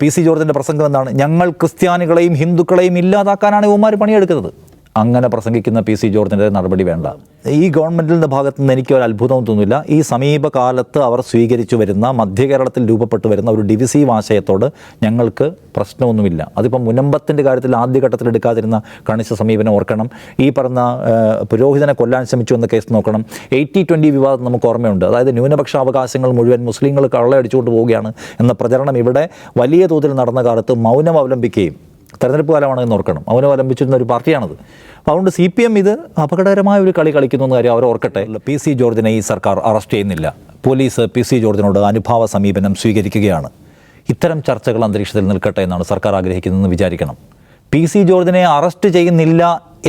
PC ജോർജിൻ്റെ പ്രസംഗം എന്താണ്? ഞങ്ങൾ ക്രിസ്ത്യാനികളെയും ഹിന്ദുക്കളെയും ഇല്ലാതാക്കാനാണ് ഇവന്മാർ പണിയെടുക്കുന്നത്. അങ്ങനെ പ്രസംഗിക്കുന്ന PC ജോർജിൻ്റെ നടപടി വേണ്ട. ഈ ഗവൺമെൻറ്റിൻ്റെ ഭാഗത്തു നിന്ന് എനിക്ക് ഒരു അത്ഭുതവും തോന്നുന്നില്ല. ഈ സമീപകാലത്ത് അവർ സ്വീകരിച്ചു വരുന്ന മധ്യകേരളത്തിൽ രൂപപ്പെട്ടു വരുന്ന ഒരു ഡിവിസീവ് ആശയത്തോട് ഞങ്ങൾക്ക് പ്രശ്നമൊന്നുമില്ല. അതിപ്പം മുനമ്പത്തിൻ്റെ കാര്യത്തിൽ ആദ്യഘട്ടത്തിൽ എടുക്കാതിരുന്ന കണിശ സമീപനം ഓർക്കണം. ഈ പറഞ്ഞ പുരോഹിതനെ കൊല്ലാൻ ശ്രമിച്ചു എന്ന കേസ് നോക്കണം. 80-20 വിവാദം നമുക്ക് ഓർമ്മയുണ്ട്. അതായത് ന്യൂനപക്ഷ അവകാശങ്ങൾ മുഴുവൻ മുസ്ലിങ്ങൾ കള്ളയടിച്ചുകൊണ്ട് പോവുകയാണ് എന്ന പ്രചരണം ഇവിടെ വലിയ തോതിൽ നടന്ന കാലത്ത് മൗനം അവലംബിക്കുകയും, തെരഞ്ഞെടുപ്പ് കാലമാണെന്ന് ഓർക്കണം, മൗനം അവലംബിച്ചിരുന്ന ഒരു പാർട്ടിയാണത്. അപ്പോൾ അതുകൊണ്ട് CPM ഇത് അപകടകരമായ ഒരു കളി കളിക്കുന്ന കാര്യം അവർ ഓർക്കട്ടെ. PC ജോർജിനെ ഈ സർക്കാർ അറസ്റ്റ് ചെയ്യുന്നില്ല. പോലീസ് PC ജോർജിനോട് അനുഭാവ സമീപനം സ്വീകരിക്കുകയാണ്. ഇത്തരം ചർച്ചകൾ അന്തരീക്ഷത്തിൽ നിൽക്കട്ടെ എന്നാണ് സർക്കാർ ആഗ്രഹിക്കുന്നതെന്ന് വിചാരിക്കണം. PC ജോർജിനെ അറസ്റ്റ് ചെയ്യുന്നില്ല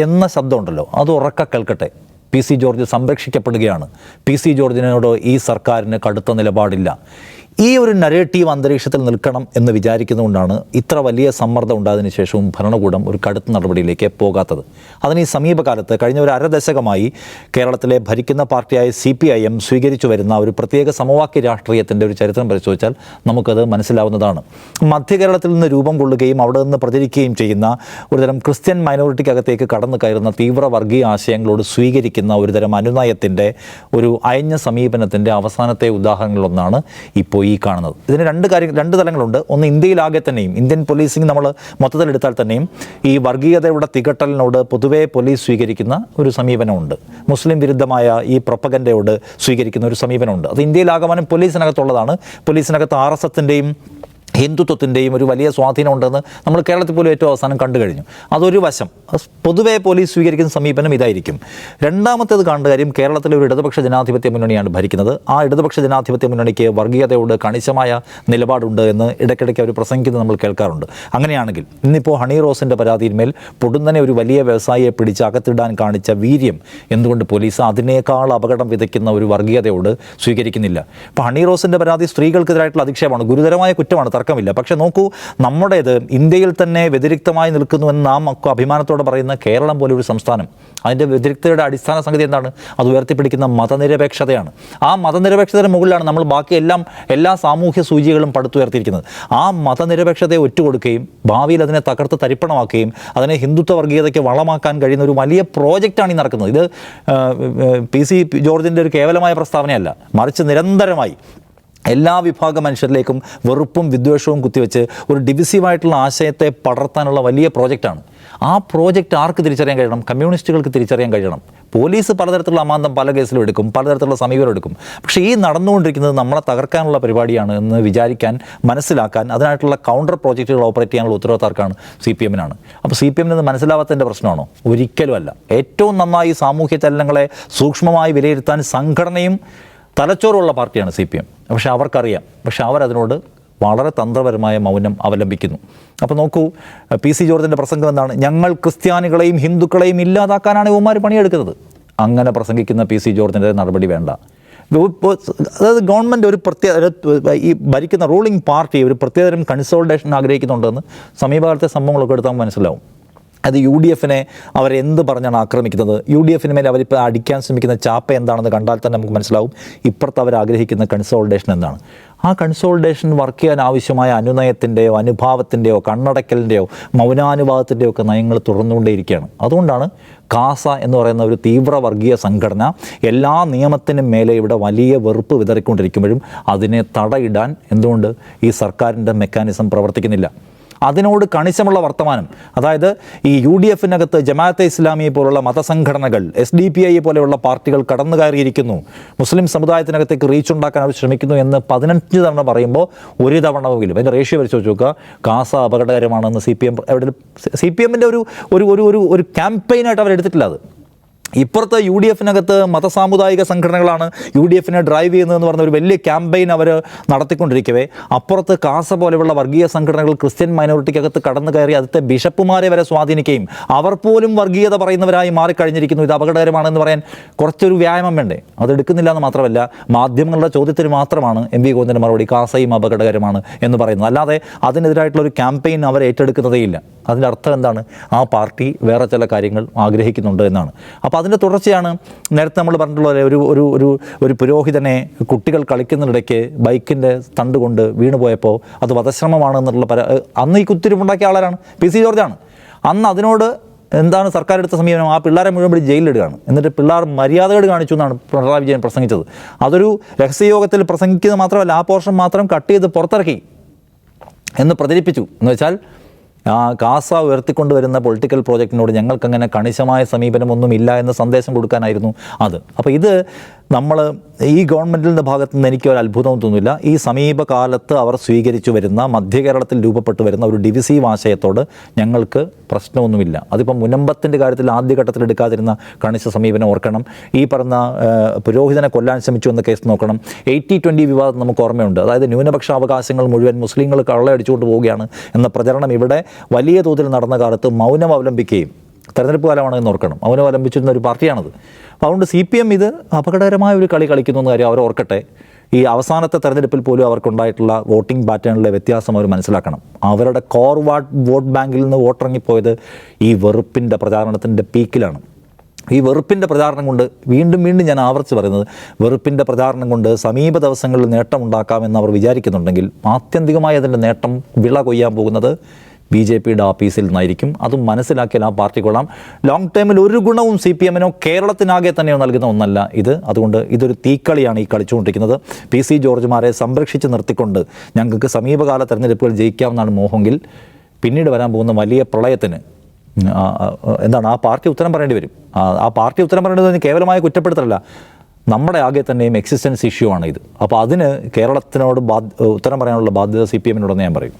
എന്ന ശബ്ദമുണ്ടല്ലോ, അത് ഉറക്കെ കേൾക്കട്ടെ. PC ജോർജ് സംരക്ഷിക്കപ്പെടുകയാണ്. PC ജോർജിനോട് ഈ സർക്കാരിന് കടുത്ത നിലപാടില്ല. ഈ ഒരു നരേറ്റീവ് അന്തരീക്ഷത്തിൽ നിൽക്കണം എന്ന് വിചാരിക്കുന്നതുകൊണ്ടാണ് ഇത്ര വലിയ സമ്മർദ്ദം ഉണ്ടായതിനു ശേഷവും ഭരണകൂടം ഒരു കടുത്ത നടപടിയിലേക്ക് പോകാത്തത്. അതിന് ഈ സമീപകാലത്ത് കഴിഞ്ഞ ഒരു അരദശകമായി കേരളത്തിലെ ഭരിക്കുന്ന പാർട്ടിയായ CPIM സ്വീകരിച്ചു വരുന്ന ഒരു പ്രത്യേക സമവാക്യ രാഷ്ട്രീയത്തിൻ്റെ ഒരു ചരിത്രം പരിശോധിച്ചാൽ നമുക്കത് മനസ്സിലാവുന്നതാണ്. മധ്യകേരളത്തിൽ നിന്ന് രൂപം കൊള്ളുകയും അവിടെ നിന്ന് പ്രചരിക്കുകയും ചെയ്യുന്ന ഒരുതരം ക്രിസ്ത്യൻ മൈനോറിറ്റിക്കകത്തേക്ക് കടന്നു കയറുന്ന തീവ്ര വർഗീയ ആശയങ്ങളോട് സ്വീകരിക്കുന്ന ഒരുതരം അനുനയത്തിൻ്റെ ഒരു അയഞ്ഞ സമീപനത്തിൻ്റെ അവസാനത്തെ ഉദാഹരണങ്ങളൊന്നാണ് ഇപ്പോൾ ഈ കാണുന്നത്. ഇതിന് രണ്ട് തലങ്ങളുണ്ട്. ഒന്ന്, ഇന്ത്യയിലാകെ തന്നെയും ഇന്ത്യൻ പോലീസിംഗ് നമ്മൾ മൊത്തത്തിലെടുത്താൽ തന്നെയും ഈ വർഗീയതയുടെ തികട്ടലിനോട് പൊതുവേ പോലീസ് സ്വീകരിക്കുന്ന ഒരു സമീപനമുണ്ട്. മുസ്ലിം വിരുദ്ധമായ ഈ പ്രൊപ്പഗൻഡയോട് സ്വീകരിക്കുന്ന ഒരു സമീപനമുണ്ട്. അത് ഇന്ത്യയിലാകമാനം പോലീസിനകത്തുള്ളതാണ്. പോലീസിനകത്ത് RSSൻ്റെയും ഹിന്ദുത്വത്തിൻ്റെയും ഒരു വലിയ സ്വാധീനം ഉണ്ടെന്ന് നമ്മൾ കേരളത്തിൽ പോലും ഏറ്റവും അവസാനം കണ്ടു കഴിഞ്ഞു. അതൊരു വശം. പൊതുവേ പോലീസ് സ്വീകരിക്കുന്ന സമീപനം ഇതായിരിക്കും. രണ്ടാമത്തേത് കാണേണ്ട കാര്യം, കേരളത്തിലെ ഒരു ഇടതുപക്ഷ ജനാധിപത്യ മുന്നണിയാണ് ഭരിക്കുന്നത്. ആ ഇടതുപക്ഷ ജനാധിപത്യ മുന്നണിക്ക് വർഗീയതയോട് കണിശമായ നിലപാടുണ്ട് എന്ന് ഇടയ്ക്കിടയ്ക്ക് അവർ പ്രസംഗിക്കുന്നത് നമ്മൾ കേൾക്കാറുണ്ട്. അങ്ങനെയാണെങ്കിൽ ഇന്നിപ്പോൾ ഹണി റോസിൻ്റെ പരാതിയിന്മേൽ പൊടുന്നനെ ഒരു വലിയ വ്യവസായിയെ പിടിച്ച് അകത്തിടാൻ കാണിച്ച വീര്യം എന്തുകൊണ്ട് പോലീസ് അതിനേക്കാൾ അപകടം വിതയ്ക്കുന്ന ഒരു വർഗീയതയോട് സ്വീകരിക്കുന്നില്ല? ഇപ്പോൾ ഹണി റോസിൻ്റെ പരാതി സ്ത്രീകൾക്കെതിരായിട്ടുള്ള അധിക്ഷേപമാണ്, ഗുരുതരമായ കുറ്റമാണ്, തർക്കമില്ല. പക്ഷേ നോക്കൂ, നമ്മുടേത് ഇന്ത്യയിൽ തന്നെ വ്യതിരിക്തമായി നിൽക്കുന്നുവെന്ന് നാം അഭിമാനത്തോടെ പറയുന്ന കേരളം പോലെ ഒരു സംസ്ഥാനം, അതിൻ്റെ വ്യതിരിക്തയുടെ അടിസ്ഥാന സംഗതി എന്താണ്? അത് ഉയർത്തിപ്പിടിക്കുന്ന മതനിരപേക്ഷതയാണ്. ആ മതനിരപേക്ഷതയുടെ മുകളിലാണ് നമ്മൾ ബാക്കി എല്ലാ സാമൂഹ്യ സൂചികകളും പടുത്തുയർത്തിയിരിക്കുന്നത്. ആ മതനിരപേക്ഷതയെ ഒറ്റുകൊടുക്കുകയും ഭാവിയിൽ അതിനെ തകർത്ത് തരിപ്പണമാക്കുകയും അതിനെ ഹിന്ദുത്വ വർഗീയതയ്ക്ക് വളമാക്കാൻ കഴിയുന്ന ഒരു വലിയ പ്രോജക്റ്റാണ് ഈ നടക്കുന്നത്. ഇത് PC ജോർജിൻ്റെ ഒരു കേവലമായ പ്രസ്താവനയല്ല, മറിച്ച് നിരന്തരമായി എല്ലാ വിഭാഗം മനുഷ്യരിലേക്കും വെറുപ്പും വിദ്വേഷവും കുത്തിവെച്ച് ഒരു ഡിവിസീവായിട്ടുള്ള ആശയത്തെ പടർത്താനുള്ള വലിയ പ്രോജക്റ്റാണ്. ആ പ്രോജക്റ്റ് ആർക്ക് തിരിച്ചറിയാൻ കഴിയണം? കമ്മ്യൂണിസ്റ്റുകൾക്ക് തിരിച്ചറിയാൻ കഴിയണം. പോലീസ് പലതരത്തിലുള്ള അമാന്തം പല കേസിലും എടുക്കും, പലതരത്തിലുള്ള സമീപനം എടുക്കും. പക്ഷേ ഈ നടന്നുകൊണ്ടിരിക്കുന്നത് നമ്മളെ തകർക്കാനുള്ള പരിപാടിയാണ് എന്ന് വിചാരിക്കാൻ, മനസ്സിലാക്കാൻ, അതിനായിട്ടുള്ള കൗണ്ടർ പ്രോജക്റ്റുകൾ ഓപ്പറേറ്റ് ചെയ്യാനുള്ള ഉത്തരവാദിത്തമാണ് CPM-നാണ്. അപ്പോൾ CPM-ന് മനസ്സിലാവാത്തതിൻ്റെ പ്രശ്നമാണോ? ഒരിക്കലുമല്ല. ഏറ്റവും നന്നായി സാമൂഹ്യ ചലനങ്ങളെ സൂക്ഷ്മമായി വിലയിരുത്താൻ സംഘടനയും തലച്ചോറുള്ള പാർട്ടിയാണ് CPM. പക്ഷേ അവർക്കറിയാം. പക്ഷേ അവരതിനോട് വളരെ തന്ത്രപരമായ മൗനം അവലംബിക്കുന്നു. അപ്പോൾ നോക്കൂ, PC ജോർജിൻ്റെ പ്രസംഗം എന്താണ്? ഞങ്ങൾ ക്രിസ്ത്യാനികളെയും ഹിന്ദുക്കളെയും ഇല്ലാതാക്കാനാണ് ഇവന്മാർ പണിയെടുക്കുന്നത്. അങ്ങനെ പ്രസംഗിക്കുന്ന PC ജോർജിൻ്റെ നടപടി വേണ്ട. അതായത് ഗവൺമെൻറ് ഒരു ഈ ഭരിക്കുന്ന റൂളിംഗ് പാർട്ടി ഒരു പ്രത്യേകതരം കൺസോൾട്ടേഷൻ ആഗ്രഹിക്കുന്നുണ്ടെന്ന് സമീപകാലത്തെ സംഭവങ്ങളൊക്കെ എടുത്താൽ മനസ്സിലാവും. അത് UDF-നെ അവരെന്ത് പറഞ്ഞാണ് ആക്രമിക്കുന്നത്, UDF-ന് മേലെ അവരിപ്പോൾ അടിക്കാൻ ശ്രമിക്കുന്ന ചാപ്പ എന്താണെന്ന് കണ്ടാൽ തന്നെ നമുക്ക് മനസ്സിലാവും ഇപ്പുറത്ത് അവർ ആഗ്രഹിക്കുന്ന കൺസോൾട്ടേഷൻ എന്താണ്. ആ കൺസോൾട്ടേഷൻ വർക്ക് ചെയ്യാൻ ആവശ്യമായ അനുനയത്തിൻ്റെയോ അനുഭാവത്തിൻ്റെയോ കണ്ണടക്കലിൻ്റെയോ മൗനാനുഭാവത്തിൻ്റെയോ ഒക്കെ നയങ്ങൾ തുറന്നുകൊണ്ടേയിരിക്കുകയാണ്. അതുകൊണ്ടാണ് കാസ എന്ന് പറയുന്ന ഒരു തീവ്ര വർഗീയ സംഘടന എല്ലാ നിയമത്തിനും മേലെ ഇവിടെ വലിയ വെറുപ്പ് വിതറിക്കൊണ്ടിരിക്കുമ്പോഴും അതിനെ തടയിടാൻ എന്തുകൊണ്ട് ഈ സർക്കാരിൻ്റെ മെക്കാനിസം പ്രവർത്തിക്കുന്നില്ല? അതിനോട് കണിശമുള്ള വർത്തമാനം, അതായത് ഈ UDF-നകത്ത് ജമാഅത്തെ ഇസ്ലാമിയെ പോലുള്ള മതസംഘടനകൾ, SDPI പോലെയുള്ള പാർട്ടികൾ കടന്നു കയറിയിരിക്കുന്നു, മുസ്ലിം സമുദായത്തിനകത്തേക്ക് റീച്ച് ഉണ്ടാക്കാൻ അവർ ശ്രമിക്കുന്നു എന്ന് 15 തവണ പറയുമ്പോൾ ഒരു തവണയെങ്കിലും അതിൻ്റെ റേഷ്യോ പരിശോധിച്ച് നോക്കുക, കാസ അപകടകരമാണെന്ന് CPM-ൻ്റെ ഒരു ക്യാമ്പയിനായിട്ട് അവരെടുത്തിട്ടില്ല. അത് ഇപ്പുറത്ത് UDF-നകത്ത് മതസാമുദായിക സംഘടനകളാണ് UDF-നെ ഡ്രൈവ് ചെയ്യുന്നതെന്ന് പറഞ്ഞ ഒരു വലിയ ക്യാമ്പയിൻ അവർ നടത്തിക്കൊണ്ടിരിക്കവേ, അപ്പുറത്ത് കാസ പോലെയുള്ള വർഗീയ സംഘടനകൾ ക്രിസ്ത്യൻ മൈനോറിറ്റിക്കകത്ത് കടന്നു കയറി അതിൻ്റെ ബിഷപ്പുമാരെ വരെ സ്വാധീനിക്കുകയും അവർ പോലും വർഗീയത പറയുന്നവരായി മാറിക്കഴിഞ്ഞിരിക്കുന്നു. ഇത് അപകടകരമാണെന്ന് പറയാൻ കുറച്ചൊരു വ്യായാമം വേണ്ടേ? അതെടുക്കുന്നില്ല എന്ന് മാത്രമല്ല, മാധ്യമങ്ങളുടെ ചോദ്യത്തിന് മാത്രമാണ് MV ഗോവിന്ദൻ്റെ മറുപടി കാസയും അപകടകരമാണ് എന്ന് പറയുന്നത്. അല്ലാതെ അതിനെതിരായിട്ടുള്ളൊരു ക്യാമ്പയിൻ അവർ ഏറ്റെടുക്കുന്നതേയില്ല. അതിൻ്റെ അർത്ഥം എന്താണ്? ആ പാർട്ടി വേറെ ചില കാര്യങ്ങൾ ആഗ്രഹിക്കുന്നുണ്ട് എന്നാണ്. അപ്പോൾ അതിൻ്റെ തുടർച്ചയാണ് നേരത്തെ നമ്മൾ പറഞ്ഞിട്ടുള്ള ഒരു ഒരു ഒരു ഒരു പുരോഹിതനെ കുട്ടികൾ കളിക്കുന്നിടയ്ക്ക് ബൈക്കിൻ്റെ തണ്ട് കൊണ്ട് വീണുപോയപ്പോൾ അത് വധശ്രമമാണെന്നുള്ള അന്ന് ഈ കുത്തിരിപ്പുണ്ടാക്കിയ ആളാരാണ്? P C ജോർജാണ്. അന്ന് അതിനോട് എന്താണ് സർക്കാർ എടുത്ത സമീപനം? ആ പിള്ളേരെ മുഴുവൻ പിടിച്ച് ജയിലിലിടുകയാണ്. എന്നിട്ട് പിള്ളേർ മര്യാദകൾ കാണിച്ചു എന്നാണ് പിണറായി വിജയൻ പ്രസംഗിച്ചത്. അതൊരു രഹസ്യയോഗത്തിൽ പ്രസംഗിക്കുന്നത് മാത്രമല്ല, ആ പോർഷൻ മാത്രം കട്ട് ചെയ്ത് പുറത്തിറക്കി എന്ന് പ്രചരിപ്പിച്ചു. എന്ന് വെച്ചാൽ ഗാസ ഉയർത്തിക്കൊണ്ടുവരുന്ന പൊളിറ്റിക്കൽ പ്രോജക്റ്റിനോട് ഞങ്ങൾക്കങ്ങനെ കണിശമായ സമീപനമൊന്നുമില്ല എന്ന സന്ദേശം കൊടുക്കാനായിരുന്നു അത്. അപ്പോൾ ഇത് നമ്മൾ ഈ ഗവൺമെൻറ്റിൻ്റെ ഭാഗത്തു നിന്ന് എനിക്കൊരു അത്ഭുതവും തോന്നില്ല. ഈ സമീപകാലത്ത് അവർ സ്വീകരിച്ചു വരുന്ന മധ്യകേരളത്തിൽ രൂപപ്പെട്ടു വരുന്ന ഒരു ഡിവിസീവ് ആശയത്തോട് ഞങ്ങൾക്ക് പ്രശ്നമൊന്നുമില്ല. അതിപ്പം മുനമ്പത്തിൻ്റെ കാര്യത്തിൽ ആദ്യഘട്ടത്തിൽ എടുക്കാതിരുന്ന കണിശ സമീപനം ഓർക്കണം. ഈ പറഞ്ഞ പുരോഹിതനെ കൊല്ലാൻ ശ്രമിച്ചു എന്ന കേസ് നോക്കണം. 80-20 വിവാദം നമുക്ക് ഓർമ്മയുണ്ട്. അതായത് ന്യൂനപക്ഷ അവകാശങ്ങൾ മുഴുവൻ മുസ്ലിങ്ങൾ കൊള്ളയടിച്ചുകൊണ്ട് പോവുകയാണ് എന്ന പ്രചരണം ഇവിടെ വലിയ തോതിൽ നടന്ന കാലത്ത് മൗനം അവലംബിക്കുകയും, തെരഞ്ഞെടുപ്പ് കാലമാണെന്ന് ഓർക്കണം, മൗനം അവലംബിച്ചിരുന്ന ഒരു പാർട്ടിയാണത്. അപ്പോൾ അതുകൊണ്ട് CPM ഇത് അപകടകരമായ ഒരു കളി കളിക്കുന്നു എന്ന കാര്യം അവർ ഓർക്കട്ടെ. ഈ അവസാനത്തെ തെരഞ്ഞെടുപ്പിൽ പോലും അവർക്കുണ്ടായിട്ടുള്ള വോട്ടിംഗ് പാറ്റേണിലെ വ്യത്യാസം അവർ മനസ്സിലാക്കണം. അവരുടെ കോർ വോട്ട് ബാങ്കിൽ നിന്ന് വോട്ടിറങ്ങിപ്പോയത് ഈ വെറുപ്പിൻ്റെ പ്രചാരണത്തിൻ്റെ പീക്കിലാണ്. ഈ വെറുപ്പിൻ്റെ പ്രചാരണം കൊണ്ട് വീണ്ടും ഞാൻ ആവർത്തിച്ച് പറയുന്നത്, വെറുപ്പിൻ്റെ പ്രചാരണം കൊണ്ട് സമീപ ദിവസങ്ങളിൽ നേട്ടമുണ്ടാക്കാമെന്ന് അവർ വിചാരിക്കുന്നുണ്ടെങ്കിൽ ആത്യന്തികമായി അതിൻ്റെ നേട്ടം വിള കൊയ്യാൻ പോകുന്നത് BJPയുടെ ആഫീസിൽ നിന്നായിരിക്കും. അതും മനസ്സിലാക്കിയാൽ ആ പാർട്ടി കൊള്ളാം. ലോങ് ടൈമിൽ ഒരു ഗുണവും CPMനോ കേരളത്തിനാകെ തന്നെയോ നൽകുന്ന ഒന്നല്ല ഇത്. അതുകൊണ്ട് ഇതൊരു തീക്കളിയാണ് ഈ കളിച്ചുകൊണ്ടിരിക്കുന്നത്. PC ജോർജുമാരെ സംരക്ഷിച്ച് നിർത്തിക്കൊണ്ട് ഞങ്ങൾക്ക് സമീപകാല തെരഞ്ഞെടുപ്പുകൾ ജയിക്കാമെന്നാണ് മോഹമെങ്കിൽ പിന്നീട് വരാൻ പോകുന്ന വലിയ പ്രളയത്തിന് എന്താണ് ആ പാർട്ടി ഉത്തരം പറയേണ്ടി വരും. ആ പാർട്ടി ഉത്തരം പറയേണ്ടത് കേവലമായ കുറ്റപ്പെടുത്തലല്ല, നമ്മുടെ ആകെ തന്നെയും എക്സിസ്റ്റൻസ് ഇഷ്യൂ ആണ് ഇത്. അപ്പോൾ അതിന് കേരളത്തിനോട് ഉത്തരം പറയാനുള്ള ബാധ്യത CPMനോടെന്ന് ഞാൻ പറയും.